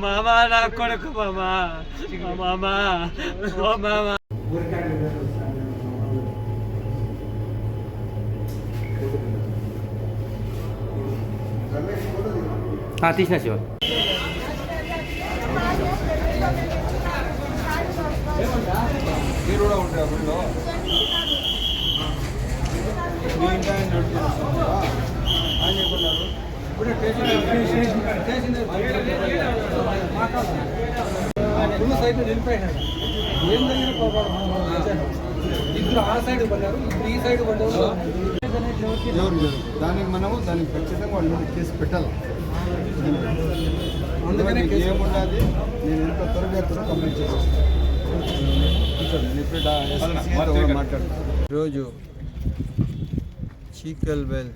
మామా నా కొడుకు మామా మామా ఓ మామా తీసిన శివ మీరు కూడా ఉంటారు అప్పుడు మీ ఇంటి ఆయన చెప్పన్నారు ఇప్పుడే సైడ్ వెళ్ళిపోయినాడు ఏం జరిగిన ఇద్దరు ఆ సైడ్ పడ్డారు ఇప్పుడు ఈ సైడ్ పడ్డారు దానికి మనము దానికి ఖచ్చితంగా వాళ్ళు కేసు పెట్టాలి అందుకని ఏమున్నది నేను ఎంత త్వరగా కంప్లీట్ చేస్తాను మాట్లాడుతాను. ఈరోజు చీకల్వెల్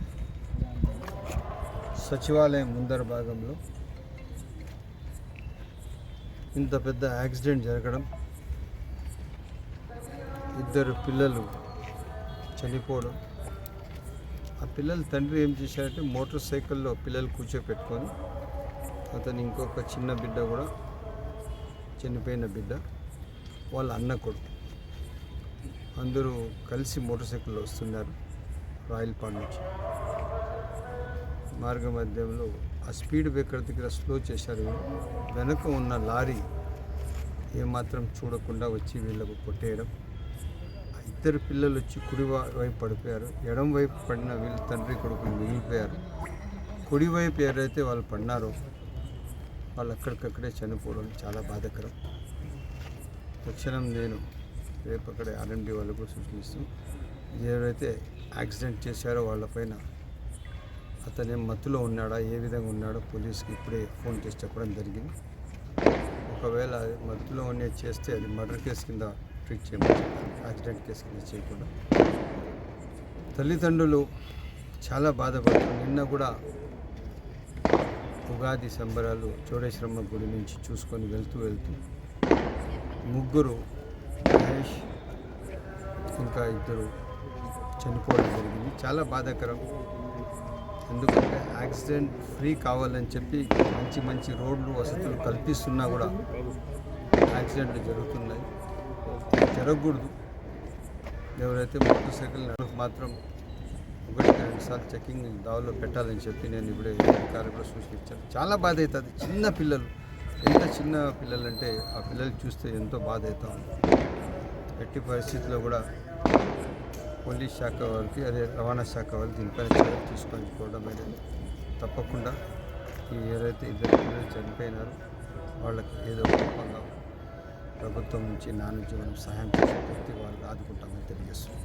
సచివాలయం ముందర భాగంలో ఇంత పెద్ద యాక్సిడెంట్ జరగడం, ఇద్దరు పిల్లలు చనిపోవడం. ఆ పిల్లల తండ్రి ఏం చేశారంటే మోటార్ సైకిల్లో పిల్లలు కూర్చోపెట్టుకొని అతను ఇంకొక చిన్న బిడ్డ కూడా చనిపోయిన బిడ్డ వాళ్ళ అన్న కొడుకు అందరూ కలిసి మోటార్ సైకిల్లో వస్తున్నారు రాయలపాడు నుంచి. మార్గ మధ్యంలో ఆ స్పీడ్ బ్రేకర్ దగ్గర స్లో చేశారు. వెనక ఉన్న లారీ ఏమాత్రం చూడకుండా వచ్చి వీళ్ళకు కొట్టేయడం. ఇద్దరు పిల్లలు వచ్చి కుడి వైపు పడిపోయారు. ఎడం వైపు పడిన వీళ్ళు తండ్రి కొడుకులు మిగిలిపోయారు. కుడివైపు ఎవరైతే వాళ్ళు పడినారో వాళ్ళు అక్కడికక్కడే చనిపోవడం చాలా బాధాకరం. తక్షణం నేను రేపు అక్కడే R&D వాళ్ళకు సూచిస్తూ ఎవరైతే యాక్సిడెంట్ చేశారో వాళ్ళపైన అతనే మత్తులో ఉన్నాడా, ఏ విధంగా ఉన్నాడో పోలీస్కి ఇప్పుడే ఫోన్ చేసి చెప్పడం జరిగింది. ఒకవేళ మత్తులో ఉండే చేస్తే అది మర్డర్ కేసు కింద ట్రీట్ చేయమని, యాక్సిడెంట్ కేసు కింద చేయకుండా. తల్లిదండ్రులు చాలా బాధపడుతున్నారు. నిన్న కూడా ఉగాది సంబరాలు చౌడేశ్వరమ్మ గుడి నుంచి చూసుకొని వెళ్తూ ముగ్గురు మహేష్ ఇంకా ఇద్దరు చనిపోవడం జరిగింది. చాలా బాధాకరం. ఎందుకంటే యాక్సిడెంట్ ఫ్రీ కావాలని చెప్పి మంచి రోడ్లు వసతులు కల్పిస్తున్నా కూడా యాక్సిడెంట్లు జరుగుతున్నాయి. జరగకూడదు. ఎవరైతే మోటార్ సైకిల్ మాత్రం 1-2 సార్లు చెకింగ్ దావలో పెట్టాలని చెప్పి నేను ఇప్పుడే అధికారులు కూడా సూచించాను. చాలా బాధ అవుతుంది. చిన్న పిల్లలు, ఎంత చిన్న పిల్లలు అంటే ఆ పిల్లలు చూస్తే ఎంతో బాధ అవుతా ఉంది. ఎట్టి పరిస్థితుల్లో కూడా పోలీస్ శాఖ వారికి, అదే రవాణా శాఖ వాళ్ళు దీనిపైన చర్యలు తీసుకొని అనేది తప్పకుండా ఈ ఎవరైతే ఇద్దరు పిల్లలు చనిపోయినారో వాళ్ళకి ఏదో రూపంగా ప్రభుత్వం నుంచి నా నుంచి మనం సహాయం చేసే వ్యక్తి వాళ్ళకి ఆదుకుంటామని తెలియజేస్తున్నాం.